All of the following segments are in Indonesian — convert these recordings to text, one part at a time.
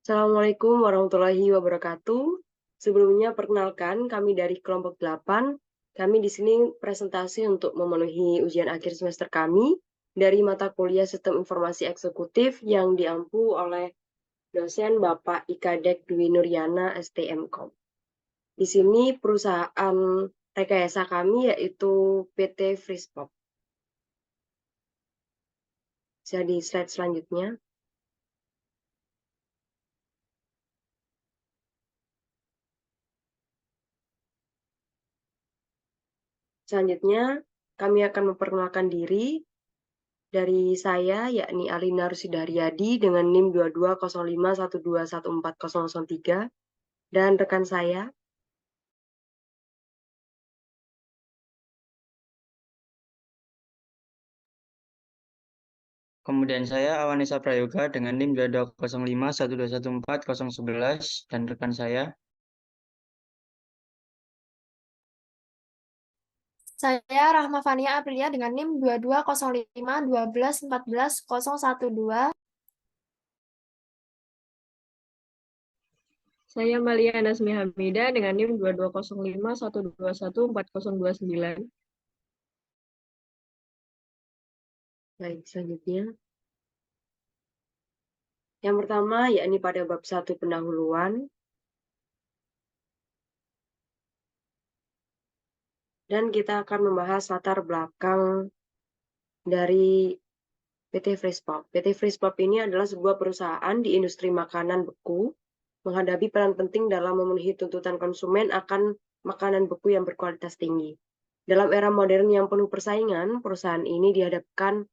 Assalamualaikum warahmatullahi wabarakatuh. Sebelumnya perkenalkan kami dari kelompok 8. Kami di sini presentasi untuk memenuhi ujian akhir semester kami dari mata kuliah Sistem Informasi Eksekutif yang diampu oleh dosen Bapak Ikadek Dwi Nuryana STMKOM. Di sini perusahaan rekayasa kami yaitu PT Frispop. Bisa di slide selanjutnya. Selanjutnya, kami akan memperkenalkan diri. Dari saya, yakni Alina Rusidaryadi dengan NIM 220512140003, dan rekan saya. Kemudian saya Awanisa Prayoga dengan NIM 220512140011 dan rekan saya. Saya Rahma Fania Aprilia dengan NIM 220512141012. Saya Malia Nasmi Hamida dengan NIM 2205121409. Baik, selanjutnya. Yang pertama, yakni pada bab 1 pendahuluan. Dan kita akan membahas latar belakang dari PT Frispop. PT Frispop ini adalah sebuah perusahaan di industri makanan beku, menghadapi peran penting dalam memenuhi tuntutan konsumen akan makanan beku yang berkualitas tinggi. Dalam era modern yang penuh persaingan, perusahaan ini dihadapkan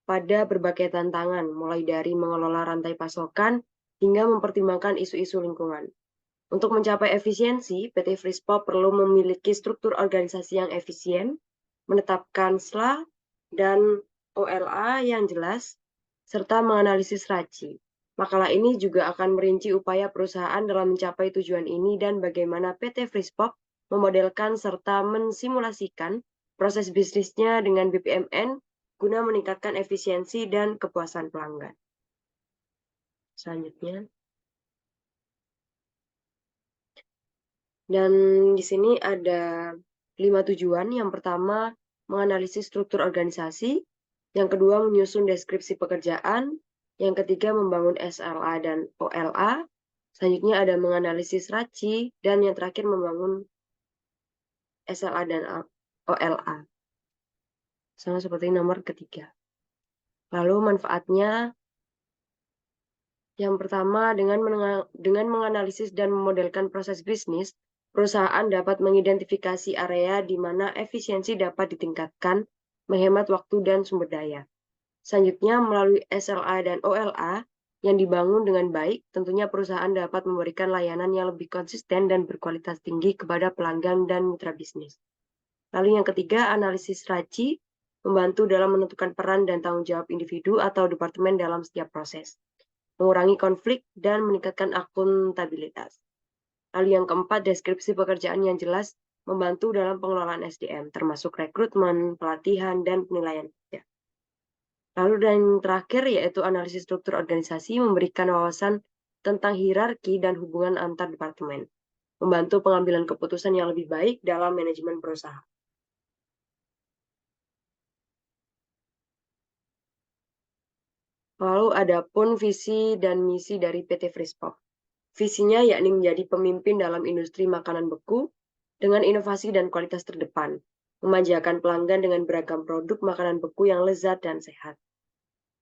pada berbagai tantangan, mulai dari mengelola rantai pasokan hingga mempertimbangkan isu-isu lingkungan. Untuk mencapai efisiensi, PT Frispop perlu memiliki struktur organisasi yang efisien, menetapkan SLA dan OLA yang jelas, serta menganalisis RACI. Makalah ini juga akan merinci upaya perusahaan dalam mencapai tujuan ini dan bagaimana PT Frispop memodelkan serta mensimulasikan proses bisnisnya dengan BPMN guna meningkatkan efisiensi dan kepuasan pelanggan. Selanjutnya. Dan di sini ada 5 tujuan. Yang pertama, menganalisis struktur organisasi. Yang kedua, menyusun deskripsi pekerjaan. Yang ketiga, membangun SLA dan OLA. Selanjutnya ada menganalisis RACI. Dan yang terakhir, membangun SLA dan OLA. Sama seperti nomor ketiga. Lalu manfaatnya, yang pertama, dengan menganalisis dan memodelkan proses bisnis, perusahaan dapat mengidentifikasi area di mana efisiensi dapat ditingkatkan, menghemat waktu dan sumber daya. Selanjutnya, melalui SLA dan OLA yang dibangun dengan baik, tentunya perusahaan dapat memberikan layanan yang lebih konsisten dan berkualitas tinggi kepada pelanggan dan mitra bisnis. Lalu yang ketiga, analisis RACI, membantu dalam menentukan peran dan tanggung jawab individu atau departemen dalam setiap proses, mengurangi konflik, dan meningkatkan akuntabilitas. Lalu yang keempat, deskripsi pekerjaan yang jelas membantu dalam pengelolaan SDM, termasuk rekrutmen, pelatihan, dan penilaian kerja. Lalu dan terakhir yaitu analisis struktur organisasi, memberikan wawasan tentang hierarki dan hubungan antar departemen, membantu pengambilan keputusan yang lebih baik dalam manajemen perusahaan. Lalu adapun visi dan misi dari PT Frispop. Visinya yakni menjadi pemimpin dalam industri makanan beku dengan inovasi dan kualitas terdepan, memanjakan pelanggan dengan beragam produk makanan beku yang lezat dan sehat.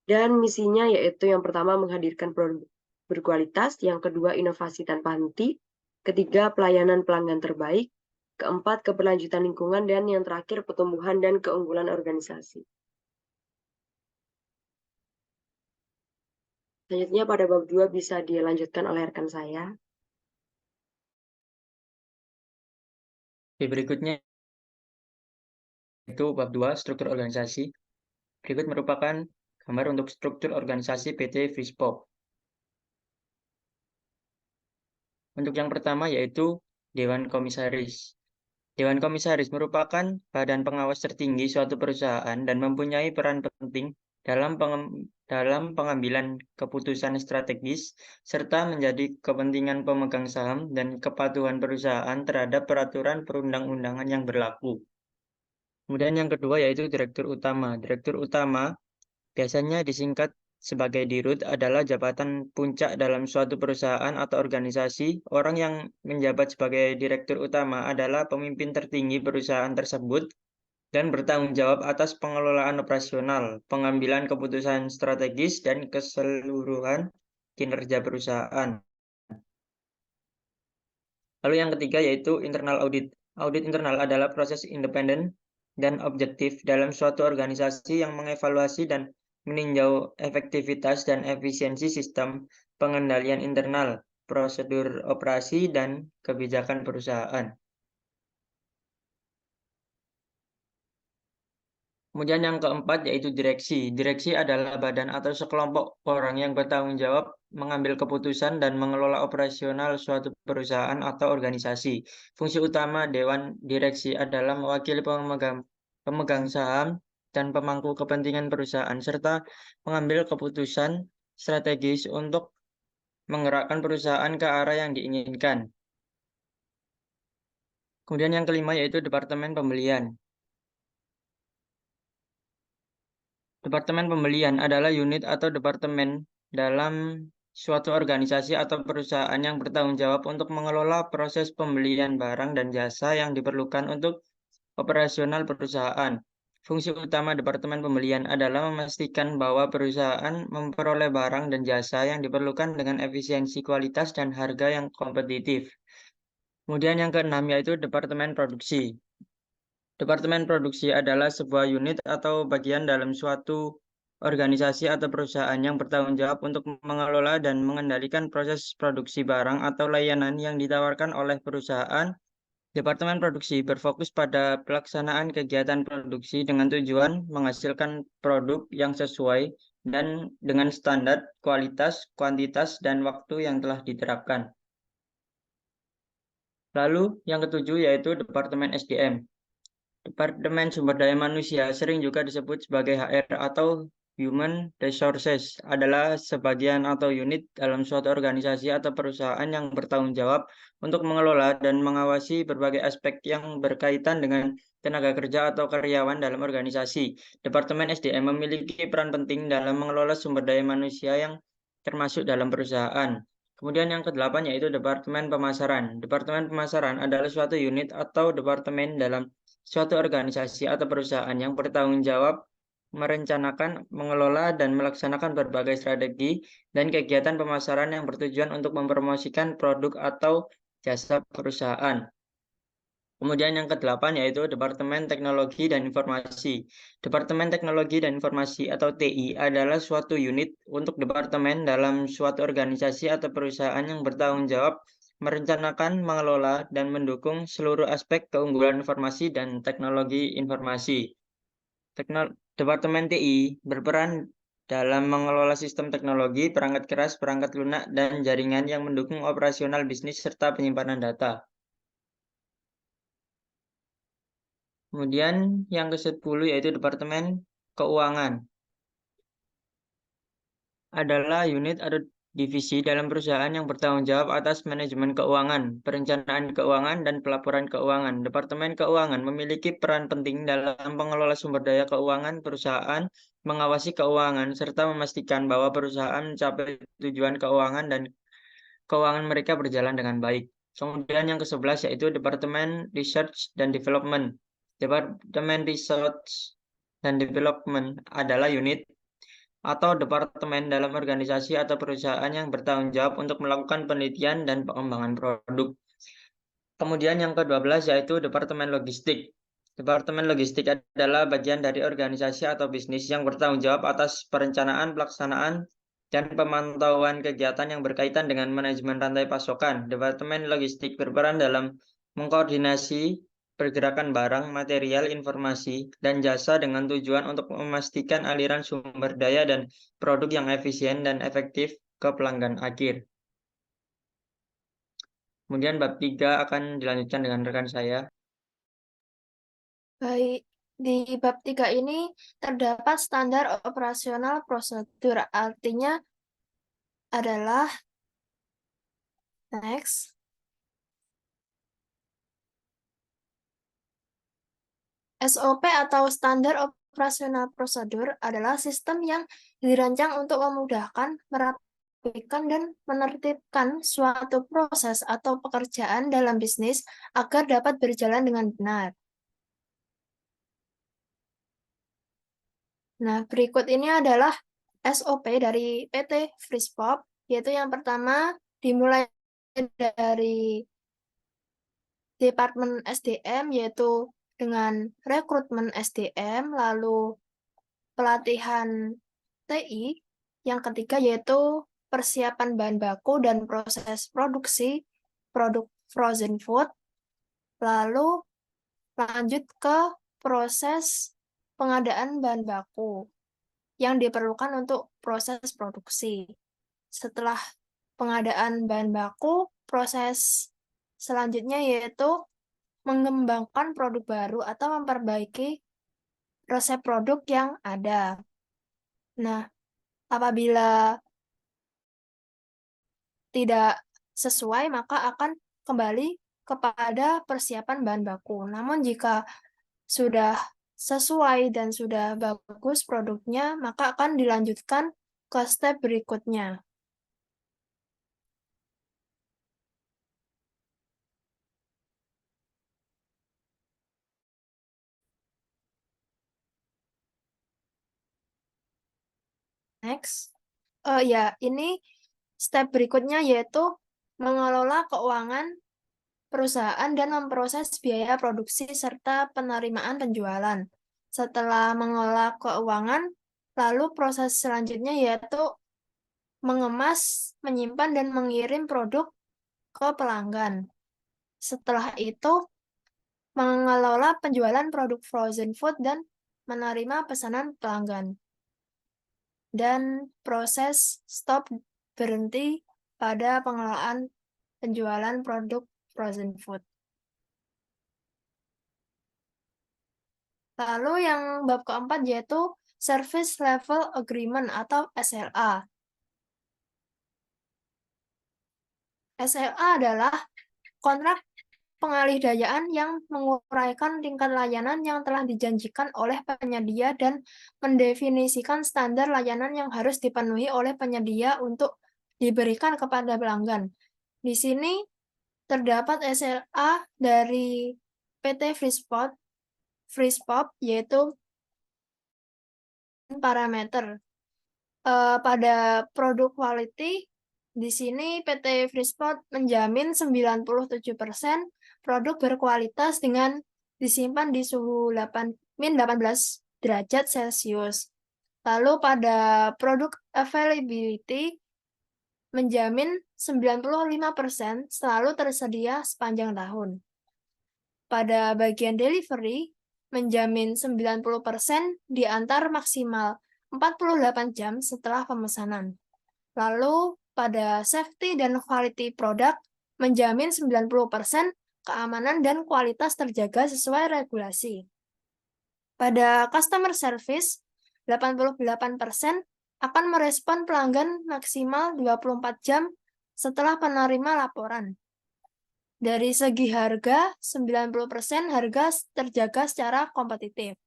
Dan misinya yaitu yang pertama menghadirkan produk berkualitas, yang kedua inovasi tanpa henti, ketiga pelayanan pelanggan terbaik, keempat keberlanjutan lingkungan, dan yang terakhir pertumbuhan dan keunggulan organisasi. Selanjutnya pada bab 2 bisa dilanjutkan oleh rekan saya. Berikutnya itu bab 2 struktur organisasi. Berikut merupakan gambar untuk struktur organisasi PT Frispop. Untuk yang pertama yaitu Dewan Komisaris. Dewan Komisaris merupakan badan pengawas tertinggi suatu perusahaan dan mempunyai peran penting dalam pengambilan keputusan strategis, serta menjadi kepentingan pemegang saham dan kepatuhan perusahaan terhadap peraturan perundang-undangan yang berlaku. Kemudian yang kedua yaitu Direktur Utama. Direktur Utama biasanya disingkat sebagai Dirut adalah jabatan puncak dalam suatu perusahaan atau organisasi. Orang yang menjabat sebagai Direktur Utama adalah pemimpin tertinggi perusahaan tersebut dan bertanggung jawab atas pengelolaan operasional, pengambilan keputusan strategis, dan keseluruhan kinerja perusahaan. Lalu yang ketiga yaitu internal audit. Audit internal adalah proses independen dan objektif dalam suatu organisasi yang mengevaluasi dan meninjau efektivitas dan efisiensi sistem pengendalian internal, prosedur operasi, dan kebijakan perusahaan. Kemudian yang keempat yaitu direksi. Direksi adalah badan atau sekelompok orang yang bertanggung jawab mengambil keputusan dan mengelola operasional suatu perusahaan atau organisasi. Fungsi utama Dewan Direksi adalah mewakili pemegang saham dan pemangku kepentingan perusahaan, serta mengambil keputusan strategis untuk menggerakkan perusahaan ke arah yang diinginkan. Kemudian yang kelima yaitu Departemen Pembelian. Departemen pembelian adalah unit atau departemen dalam suatu organisasi atau perusahaan yang bertanggung jawab untuk mengelola proses pembelian barang dan jasa yang diperlukan untuk operasional perusahaan. Fungsi utama Departemen Pembelian adalah memastikan bahwa perusahaan memperoleh barang dan jasa yang diperlukan dengan efisiensi, kualitas, dan harga yang kompetitif. Kemudian yang keenam yaitu Departemen Produksi. Departemen produksi adalah sebuah unit atau bagian dalam suatu organisasi atau perusahaan yang bertanggung jawab untuk mengelola dan mengendalikan proses produksi barang atau layanan yang ditawarkan oleh perusahaan. Departemen produksi berfokus pada pelaksanaan kegiatan produksi dengan tujuan menghasilkan produk yang sesuai dan dengan standar kualitas, kuantitas, dan waktu yang telah diterapkan. Lalu yang ketujuh yaitu Departemen SDM. Departemen Sumber Daya Manusia sering juga disebut sebagai HR atau Human Resources adalah sebagian atau unit dalam suatu organisasi atau perusahaan yang bertanggung jawab untuk mengelola dan mengawasi berbagai aspek yang berkaitan dengan tenaga kerja atau karyawan dalam organisasi. Departemen SDM memiliki peran penting dalam mengelola sumber daya manusia yang termasuk dalam perusahaan. Kemudian yang kedelapan yaitu Departemen Pemasaran. Departemen Pemasaran adalah suatu unit atau departemen dalam suatu organisasi atau perusahaan yang bertanggung jawab merencanakan, mengelola, dan melaksanakan berbagai strategi dan kegiatan pemasaran yang bertujuan untuk mempromosikan produk atau jasa perusahaan. Kemudian yang kedelapan yaitu Departemen Teknologi dan Informasi. Departemen Teknologi dan Informasi atau TI adalah suatu unit untuk departemen dalam suatu organisasi atau perusahaan yang bertanggung jawab merencanakan, mengelola, dan mendukung seluruh aspek keunggulan informasi dan teknologi informasi. Departemen TI berperan dalam mengelola sistem teknologi, perangkat keras, perangkat lunak, dan jaringan yang mendukung operasional bisnis serta penyimpanan data. Kemudian yang ke-10 yaitu Departemen Keuangan. Adalah unit atau divisi dalam perusahaan yang bertanggung jawab atas manajemen keuangan, perencanaan keuangan, dan pelaporan keuangan. Departemen Keuangan memiliki peran penting dalam pengelola sumber daya keuangan perusahaan, mengawasi keuangan, serta memastikan bahwa perusahaan mencapai tujuan keuangan dan keuangan mereka berjalan dengan baik. Kemudian yang ke-11 yaitu Departemen Research dan Development. Departemen Research dan Development adalah unit atau departemen dalam organisasi atau perusahaan yang bertanggung jawab untuk melakukan penelitian dan pengembangan produk. Kemudian yang ke-12 yaitu Departemen Logistik. Departemen Logistik adalah bagian dari organisasi atau bisnis yang bertanggung jawab atas perencanaan, pelaksanaan, dan pemantauan kegiatan yang berkaitan dengan manajemen rantai pasokan. Departemen Logistik berperan dalam mengkoordinasi pergerakan barang, material, informasi, dan jasa dengan tujuan untuk memastikan aliran sumber daya dan produk yang efisien dan efektif ke pelanggan akhir. Kemudian bab 3 akan dilanjutkan dengan rekan saya. Baik, Di bab 3 ini terdapat standar operasional prosedur, artinya adalah next. SOP atau standar operasional prosedur adalah sistem yang dirancang untuk memudahkan, merapikan, dan menertibkan suatu proses atau pekerjaan dalam bisnis agar dapat berjalan dengan benar. Nah, berikut ini adalah SOP dari PT Frispop, yaitu yang pertama dimulai dari Departemen SDM, yaitu dengan rekrutmen SDM, lalu pelatihan TI, yang ketiga yaitu persiapan bahan baku dan proses produksi produk frozen food, lalu lanjut ke proses pengadaan bahan baku yang diperlukan untuk proses produksi. Setelah pengadaan bahan baku, proses selanjutnya yaitu mengembangkan produk baru atau memperbaiki resep produk yang ada. Nah, apabila tidak sesuai, maka akan kembali kepada persiapan bahan baku. Namun jika sudah sesuai dan sudah bagus produknya, maka akan dilanjutkan ke step berikutnya. Next. Ya, ini step berikutnya yaitu mengelola keuangan perusahaan dan memproses biaya produksi serta penerimaan penjualan. Setelah mengelola keuangan, lalu proses selanjutnya yaitu mengemas, menyimpan, dan mengirim produk ke pelanggan. Setelah itu, mengelola penjualan produk frozen food dan menerima pesanan pelanggan. Dan proses stop berhenti pada pengelolaan penjualan produk frozen food. Lalu yang bab keempat yaitu Service Level Agreement atau SLA. SLA adalah kontrak pengalihdayaan yang menguraikan tingkat layanan yang telah dijanjikan oleh penyedia dan mendefinisikan standar layanan yang harus dipenuhi oleh penyedia untuk diberikan kepada pelanggan. Di sini terdapat SLA dari PT Frispop, yaitu parameter. Pada produk quality, di sini PT Frispop menjamin 97% produk berkualitas dengan disimpan di suhu -18 derajat Celcius. Lalu pada produk availability menjamin 95% selalu tersedia sepanjang tahun. Pada bagian delivery menjamin 90% diantar maksimal 48 jam setelah pemesanan. Lalu pada safety dan quality product menjamin 90% keamanan dan kualitas terjaga sesuai regulasi. Pada customer service, 88% akan merespon pelanggan maksimal 24 jam setelah penerima laporan. Dari segi harga, 90% harga terjaga secara kompetitif.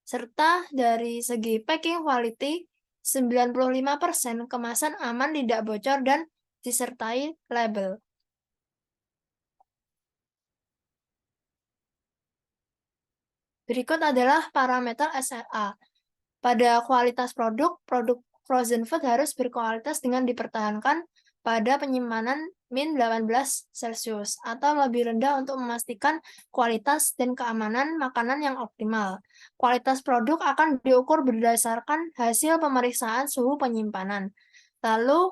Serta dari segi packing quality, 95% kemasan aman, tidak bocor, dan disertai label. Berikut adalah parameter SLA. Pada kualitas produk frozen food harus berkualitas dengan dipertahankan pada penyimpanan -18 Celcius atau lebih rendah untuk memastikan kualitas dan keamanan makanan yang optimal. Kualitas produk akan diukur berdasarkan hasil pemeriksaan suhu penyimpanan. Lalu,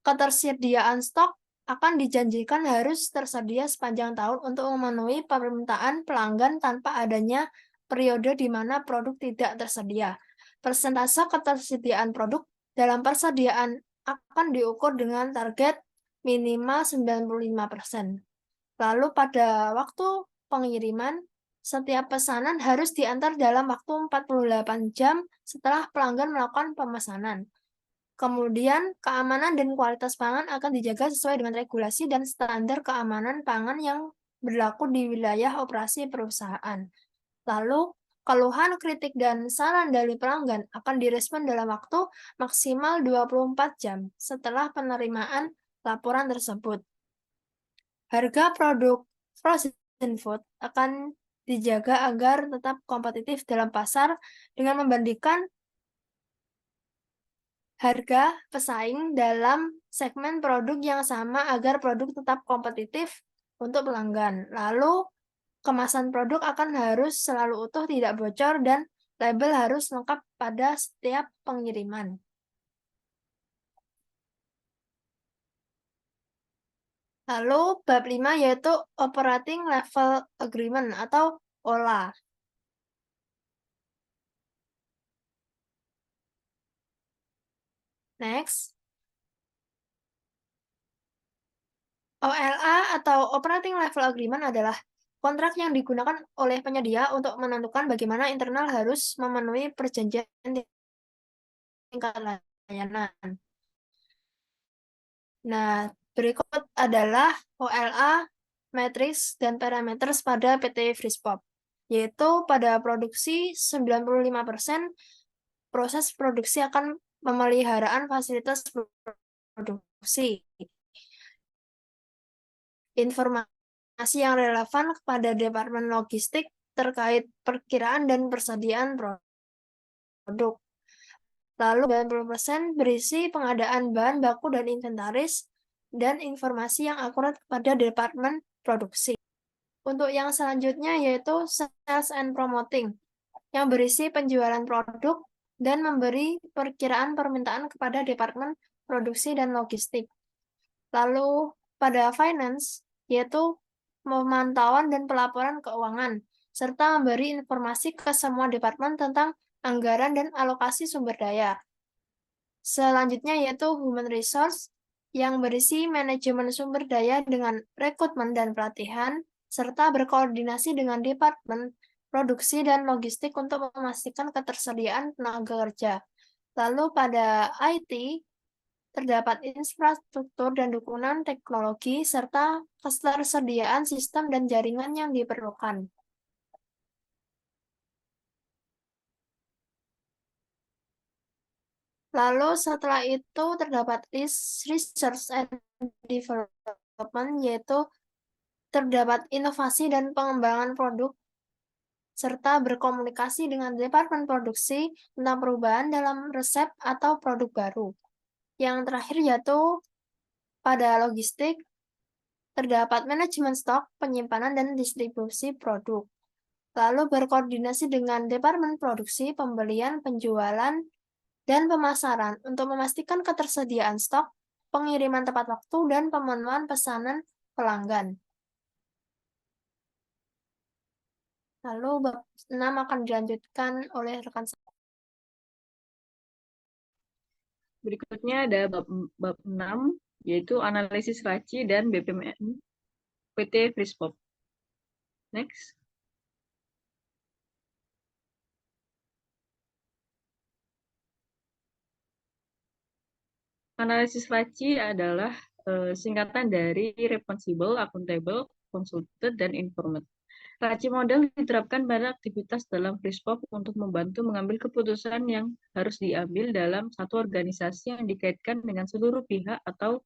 ketersediaan stok akan dijanjikan harus tersedia sepanjang tahun untuk memenuhi permintaan pelanggan tanpa adanya periode di mana produk tidak tersedia. Persentase ketersediaan produk dalam persediaan akan diukur dengan target minimal 95%. Lalu pada waktu pengiriman, setiap pesanan harus diantar dalam waktu 48 jam setelah pelanggan melakukan pemesanan. Kemudian, keamanan dan kualitas pangan akan dijaga sesuai dengan regulasi dan standar keamanan pangan yang berlaku di wilayah operasi perusahaan. Lalu, keluhan, kritik, dan saran dari pelanggan akan direspon dalam waktu maksimal 24 jam setelah penerimaan laporan tersebut. Harga produk frozen food akan dijaga agar tetap kompetitif dalam pasar dengan membandingkan harga pesaing dalam segmen produk yang sama agar produk tetap kompetitif untuk pelanggan. Lalu, kemasan produk akan harus selalu utuh, tidak bocor, dan label harus lengkap pada setiap pengiriman. Lalu, bab 5 yaitu Operating Level Agreement atau OLA. Next. OLA atau Operating Level Agreement adalah kontrak yang digunakan oleh penyedia untuk menentukan bagaimana internal harus memenuhi perjanjian tingkat layanan. Nah, berikut adalah OLA, matriks, dan parameter pada PT Frispop, yaitu pada produksi 95% proses produksi akan pemeliharaan fasilitas produksi. Informasi yang relevan kepada Departemen Logistik terkait perkiraan dan persediaan produk. Lalu 90% berisi pengadaan bahan baku dan inventaris dan informasi yang akurat kepada Departemen Produksi. Untuk yang selanjutnya yaitu Sales and Promoting, yang berisi penjualan produk dan memberi perkiraan permintaan kepada Departemen Produksi dan Logistik. Lalu pada Finance, yaitu pemantauan dan pelaporan keuangan, serta memberi informasi ke semua departemen tentang anggaran dan alokasi sumber daya. Selanjutnya yaitu Human Resource, yang berisi manajemen sumber daya dengan rekrutmen dan pelatihan, serta berkoordinasi dengan Departemen Produksi dan Logistik untuk memastikan ketersediaan tenaga kerja. Lalu pada IT, terdapat infrastruktur dan dukungan teknologi, serta ketersediaan sistem dan jaringan yang diperlukan. Lalu setelah itu terdapat research and development, yaitu terdapat inovasi dan pengembangan produk, serta berkomunikasi dengan Departemen Produksi tentang perubahan dalam resep atau produk baru. Yang terakhir yaitu pada logistik, terdapat manajemen stok, penyimpanan, dan distribusi produk. Lalu berkoordinasi dengan Departemen Produksi, Pembelian, Penjualan, dan Pemasaran untuk memastikan ketersediaan stok, pengiriman tepat waktu, dan pemenuhan pesanan pelanggan. Lalu bab 6 akan dilanjutkan oleh rekan saya. Berikutnya ada bab 6, yaitu analisis RACI dan BPMN PT Frispop. Next. Analisis RACI adalah singkatan dari Responsible, Accountable, Consulted, dan Informed. RACI model diterapkan pada aktivitas dalam Frispop untuk membantu mengambil keputusan yang harus diambil dalam satu organisasi yang dikaitkan dengan seluruh pihak atau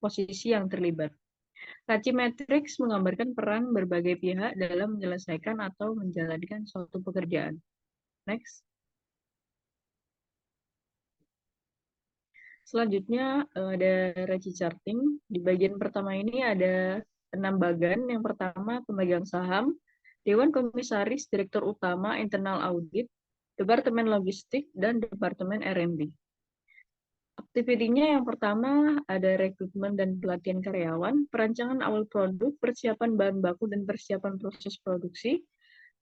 posisi yang terlibat. RACI Matrix menggambarkan peran berbagai pihak dalam menyelesaikan atau menjalankan suatu pekerjaan. Next. Selanjutnya ada RACI Charting. Di bagian pertama ini ada 6 bagan. Yang pertama pemegang saham, Dewan Komisaris, Direktur Utama, Internal Audit, Departemen Logistik, dan Departemen R&D. Aktivitinya yang pertama ada rekrutmen dan pelatihan karyawan, perancangan awal produk, persiapan bahan baku dan persiapan proses produksi,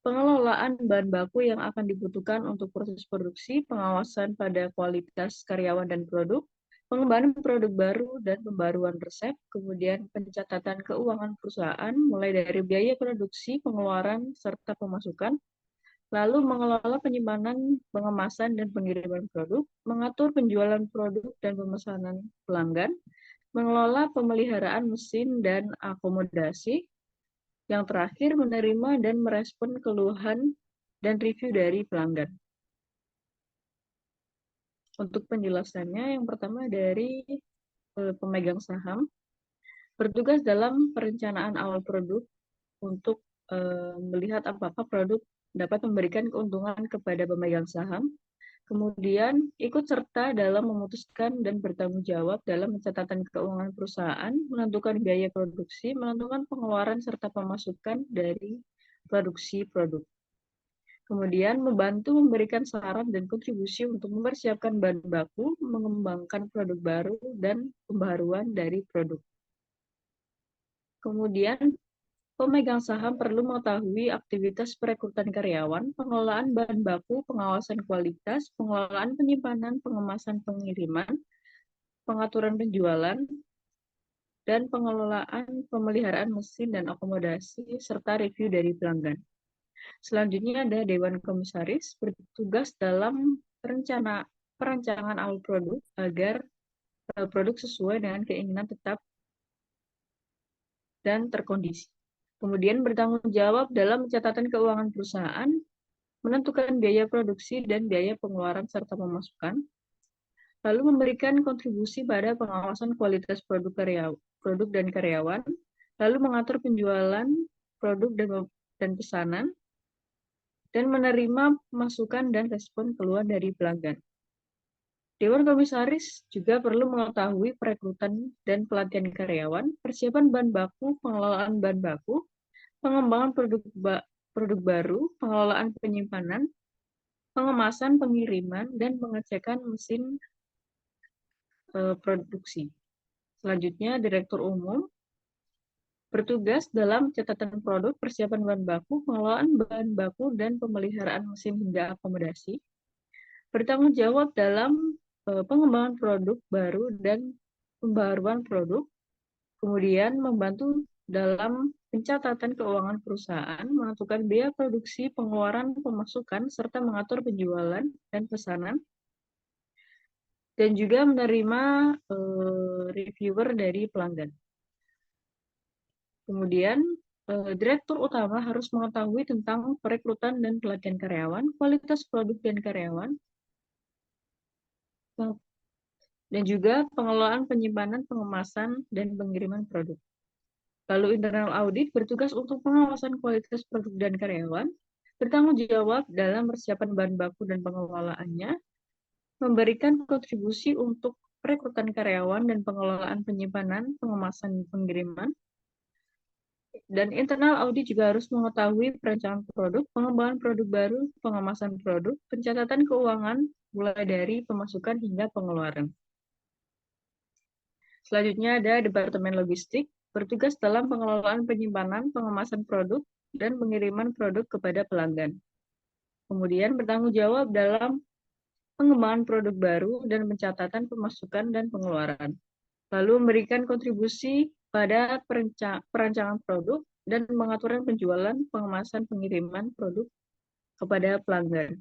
pengelolaan bahan baku yang akan dibutuhkan untuk proses produksi, pengawasan pada kualitas karyawan dan produk, pengembangan produk baru dan pembaruan resep, kemudian pencatatan keuangan perusahaan mulai dari biaya produksi, pengeluaran, serta pemasukan, lalu mengelola penyimpanan, pengemasan, dan pengiriman produk, mengatur penjualan produk dan pemesanan pelanggan, mengelola pemeliharaan mesin dan akomodasi, yang terakhir menerima dan merespon keluhan dan review dari pelanggan. Untuk penjelasannya, yang pertama dari pemegang saham, bertugas dalam perencanaan awal produk untuk melihat apakah produk dapat memberikan keuntungan kepada pemegang saham, kemudian ikut serta dalam memutuskan dan bertanggung jawab dalam pencatatan keuangan perusahaan, menentukan biaya produksi, menentukan pengeluaran serta pemasukan dari produksi produk. Kemudian membantu memberikan saran dan kontribusi untuk mempersiapkan bahan baku, mengembangkan produk baru, dan pembaruan dari produk. Kemudian pemegang saham perlu mengetahui aktivitas perekrutan karyawan, pengelolaan bahan baku, pengawasan kualitas, pengelolaan penyimpanan, pengemasan pengiriman, pengaturan penjualan, dan pengelolaan pemeliharaan mesin dan akomodasi, serta review dari pelanggan. Selanjutnya ada Dewan Komisaris, bertugas dalam perancangan awal produk agar produk sesuai dengan keinginan tetap dan terkondisi. Kemudian bertanggung jawab dalam pencatatan keuangan perusahaan, menentukan biaya produksi dan biaya pengeluaran serta pemasukan, lalu memberikan kontribusi pada pengawasan kualitas produk dan karyawan, lalu mengatur penjualan produk dan pesanan, dan menerima masukan dan respon keluhan dari pelanggan. Dewan Komisaris juga perlu mengetahui perekrutan dan pelatihan karyawan, persiapan bahan baku, pengelolaan bahan baku, pengembangan produk baru, pengelolaan penyimpanan, pengemasan, pengiriman, dan pengecekan mesin produksi. Selanjutnya, Direktur Umum bertugas dalam catatan produk, persiapan bahan baku, pengelolaan bahan baku, dan pemeliharaan mesin hingga akomodasi. Bertanggung jawab dalam pengembangan produk baru dan pembaruan produk. Kemudian membantu dalam pencatatan keuangan perusahaan, menentukan biaya produksi, pengeluaran, pemasukan, serta mengatur penjualan dan pesanan. Dan juga menerima reviewer dari pelanggan. Kemudian, Direktur Utama harus mengetahui tentang perekrutan dan pelatihan karyawan, kualitas produk dan karyawan, dan juga pengelolaan penyimpanan, pengemasan, dan pengiriman produk. Lalu internal audit bertugas untuk pengawasan kualitas produk dan karyawan, bertanggung jawab dalam persiapan bahan baku dan pengelolaannya, memberikan kontribusi untuk perekrutan karyawan dan pengelolaan penyimpanan, pengemasan, pengiriman. Dan internal audit juga harus mengetahui perencanaan produk, pengembangan produk baru, pengemasan produk, pencatatan keuangan, mulai dari pemasukan hingga pengeluaran. Selanjutnya ada Departemen Logistik, bertugas dalam pengelolaan penyimpanan, pengemasan produk, dan pengiriman produk kepada pelanggan. Kemudian bertanggung jawab dalam pengembangan produk baru dan pencatatan pemasukan dan pengeluaran. Lalu memberikan kontribusi pada perancangan produk dan pengaturan penjualan, pengemasan, pengiriman produk kepada pelanggan.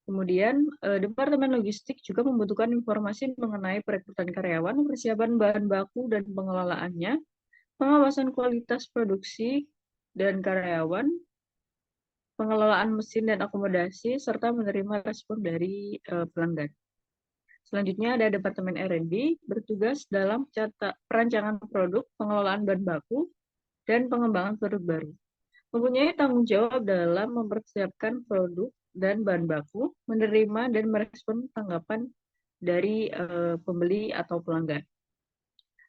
Kemudian, Departemen Logistik juga membutuhkan informasi mengenai perekrutan karyawan, persiapan bahan baku dan pengelolaannya, pengawasan kualitas produksi dan karyawan, pengelolaan mesin dan akomodasi, serta menerima respon dari pelanggan. Selanjutnya ada Departemen R&D, bertugas dalam perancangan produk, pengelolaan bahan baku, dan pengembangan produk baru. Mempunyai tanggung jawab dalam mempersiapkan produk dan bahan baku, menerima dan merespon tanggapan dari pembeli atau pelanggan.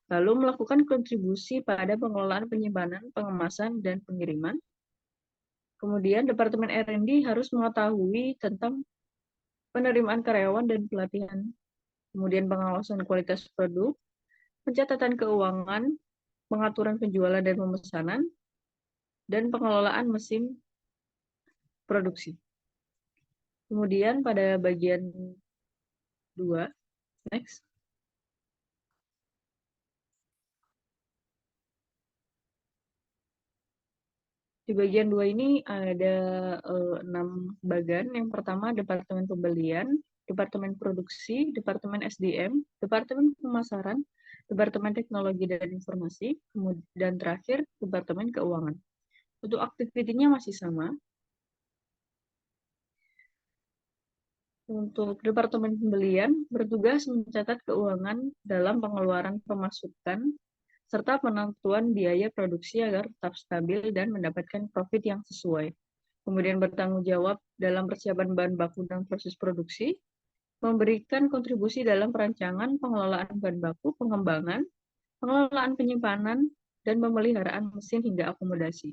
Lalu melakukan kontribusi pada pengelolaan penyimpanan, pengemasan, dan pengiriman. Kemudian Departemen R&D harus mengetahui tentang penerimaan karyawan dan pelatihan. Kemudian pengawasan kualitas produk, pencatatan keuangan, pengaturan penjualan dan pemesanan, dan pengelolaan mesin produksi. Kemudian pada bagian 2, next. Di bagian 2 ini ada 6 bagan. Yang pertama Departemen Pembelian, Departemen Produksi, Departemen SDM, Departemen Pemasaran, Departemen Teknologi dan Informasi, dan terakhir Departemen Keuangan. Untuk aktivitinya masih sama. Untuk Departemen Pembelian, bertugas mencatat keuangan dalam pengeluaran pemasukan, serta penentuan biaya produksi agar tetap stabil dan mendapatkan profit yang sesuai. Kemudian bertanggung jawab dalam persiapan bahan baku dan proses produksi, memberikan kontribusi dalam perancangan pengelolaan bahan baku, pengembangan, pengelolaan penyimpanan, dan pemeliharaan mesin hingga akomodasi.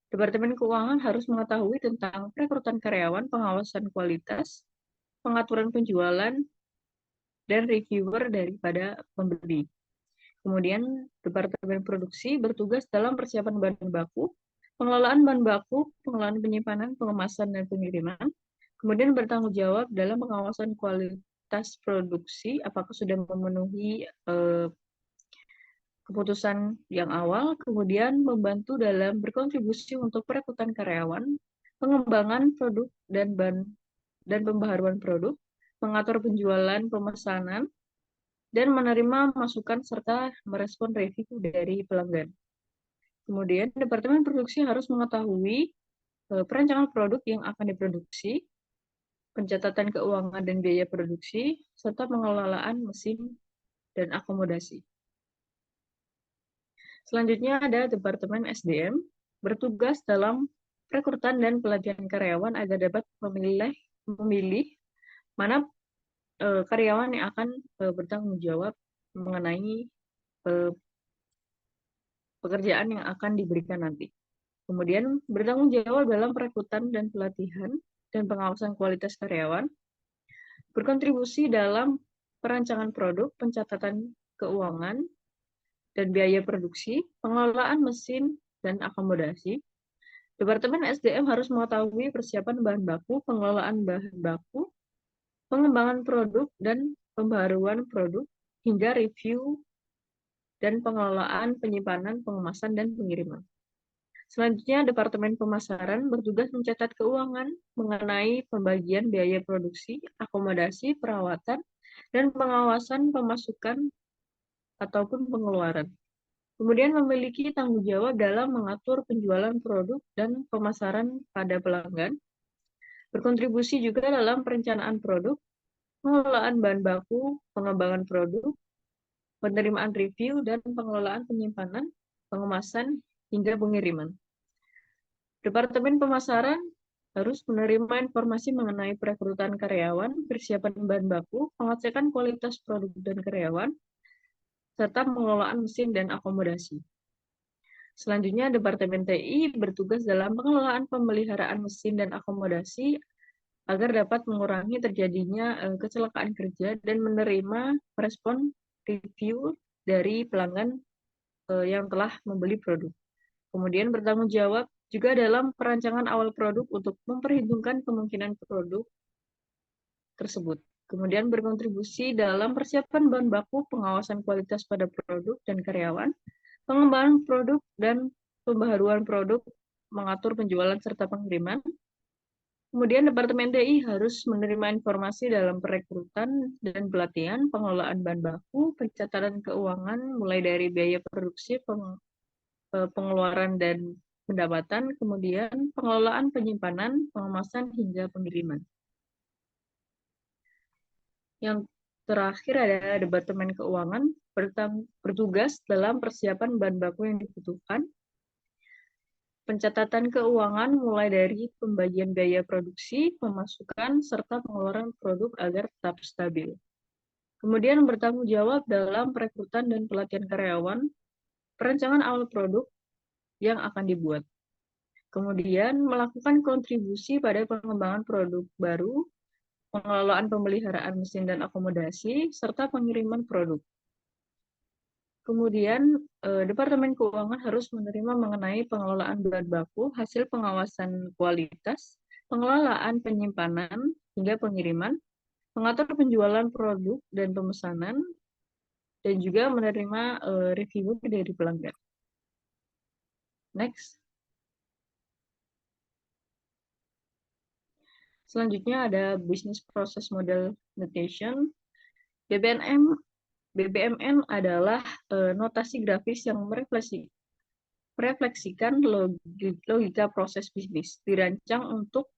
Departemen Keuangan harus mengetahui tentang perekrutan karyawan, pengawasan kualitas, pengaturan penjualan, dan reviewer daripada pembeli. Kemudian Departemen Produksi bertugas dalam persiapan bahan baku, pengelolaan bahan baku, pengelolaan penyimpanan, pengemasan, dan pengiriman. Kemudian bertanggung jawab dalam pengawasan kualitas produksi, apakah sudah memenuhi keputusan yang awal, kemudian membantu dalam berkontribusi untuk perekrutan karyawan, pengembangan produk dan pembaharuan produk, mengatur penjualan, pemesanan, dan menerima masukan serta merespon review dari pelanggan. Kemudian, Departemen Produksi harus mengetahui perancangan produk yang akan diproduksi, pencatatan keuangan dan biaya produksi, serta pengelolaan mesin dan akomodasi. Selanjutnya ada Departemen SDM, bertugas dalam perekrutan dan pelatihan karyawan agar dapat memilih mana karyawan yang akan bertanggung jawab mengenai pekerjaan yang akan diberikan nanti. Kemudian bertanggung jawab dalam perekrutan dan pelatihan dan pengawasan kualitas karyawan, berkontribusi dalam perancangan produk, pencatatan keuangan, dan biaya produksi, pengelolaan mesin, dan akomodasi. Departemen SDM harus mengetahui persiapan bahan baku, pengelolaan bahan baku, pengembangan produk, dan pembaharuan produk, hingga review dan pengelolaan penyimpanan, pengemasan, dan pengiriman. Selanjutnya, Departemen Pemasaran bertugas mencatat keuangan mengenai pembagian biaya produksi, akomodasi, perawatan, dan pengawasan pemasukan ataupun pengeluaran. Kemudian memiliki tanggung jawab dalam mengatur penjualan produk dan pemasaran pada pelanggan. Berkontribusi juga dalam perencanaan produk, pengelolaan bahan baku, pengembangan produk, penerimaan review, dan pengelolaan penyimpanan, pengemasan, hingga pengiriman. Departemen Pemasaran harus menerima informasi mengenai perekrutan karyawan, persiapan bahan baku, pengecekan kualitas produk dan karyawan, serta pengelolaan mesin dan akomodasi. Selanjutnya, Departemen TI bertugas dalam pengelolaan pemeliharaan mesin dan akomodasi agar dapat mengurangi terjadinya kecelakaan kerja dan menerima respon review dari pelanggan yang telah membeli produk. Kemudian bertanggung jawab juga dalam perancangan awal produk untuk memperhitungkan kemungkinan produk tersebut. Kemudian berkontribusi dalam persiapan bahan baku, pengawasan kualitas pada produk dan karyawan, pengembangan produk dan pembaharuan produk, mengatur penjualan serta pengiriman. Kemudian Departemen TI harus menerima informasi dalam perekrutan dan pelatihan, pengelolaan bahan baku, pencatatan keuangan mulai dari biaya produksi, pengeluaran dan pendapatan, kemudian pengelolaan penyimpanan, pengemasan hingga pengiriman. Yang terakhir ada Departemen Keuangan, bertugas dalam persiapan bahan baku yang dibutuhkan, pencatatan keuangan mulai dari pembagian biaya produksi, pemasukan, serta pengeluaran produk agar tetap stabil. Kemudian bertanggung jawab dalam perekrutan dan pelatihan karyawan, perancangan awal produk yang akan dibuat. Kemudian melakukan kontribusi pada pengembangan produk baru, pengelolaan pemeliharaan mesin dan akomodasi, serta pengiriman produk. Kemudian, Departemen Keuangan harus menerima mengenai pengelolaan bahan baku, hasil pengawasan kualitas, pengelolaan penyimpanan, hingga pengiriman, mengatur penjualan produk dan pemesanan, dan juga menerima review dari pelanggan. Next. Selanjutnya ada Business Process Model Notation. BPMN adalah notasi grafis yang merefleksikan logika proses bisnis, dirancang untuk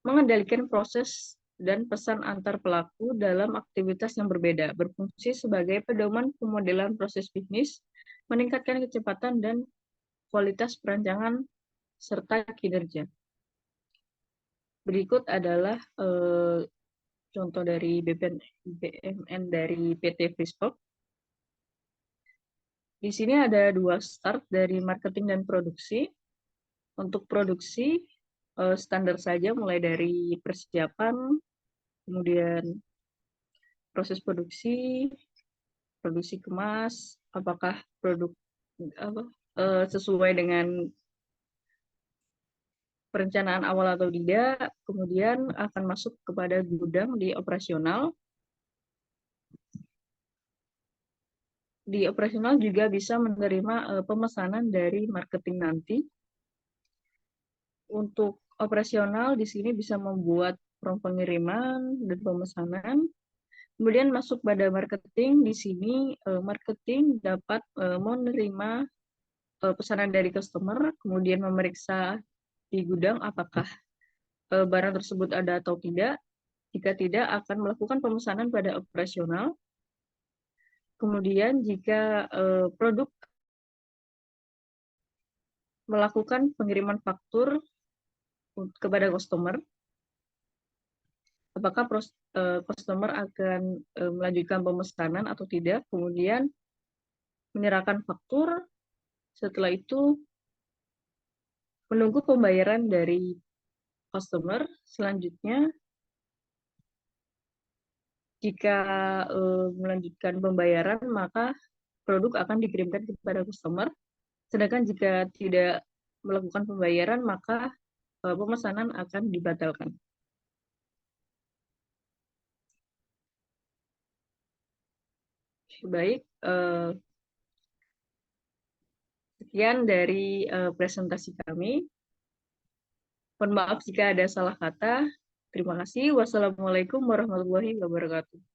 mengendalikan proses dan pesan antar pelaku dalam aktivitas yang berbeda, berfungsi sebagai pedoman pemodelan proses bisnis, meningkatkan kecepatan dan kualitas perancangan serta kinerja. Berikut adalah contoh dari BPMN dari PT Frispop. Di sini ada 2 start dari marketing dan produksi. Untuk produksi, standar saja mulai dari persiapan, kemudian proses produksi kemas, apakah produk sesuai dengan perencanaan awal atau tidak, kemudian akan masuk kepada gudang di operasional. Di operasional juga bisa menerima pemesanan dari marketing nanti. Untuk operasional di sini bisa membuat form pengiriman dan pemesanan. Kemudian masuk pada marketing, di sini marketing dapat menerima pesanan dari customer, kemudian memeriksa di gudang apakah barang tersebut ada atau tidak. Jika tidak, akan melakukan pemesanan pada operasional. Kemudian jika produk melakukan pengiriman faktur kepada customer, apakah customer akan melanjutkan pemesanan atau tidak, kemudian menyerahkan faktur, setelah itu menunggu pembayaran dari customer. Selanjutnya, jika melanjutkan pembayaran, maka produk akan dikirimkan kepada customer. Sedangkan jika tidak melakukan pembayaran, maka pemesanan akan dibatalkan. Baik, sekian dari presentasi kami. Mohon maaf jika ada salah kata. Terima kasih. Wassalamualaikum warahmatullahi wabarakatuh.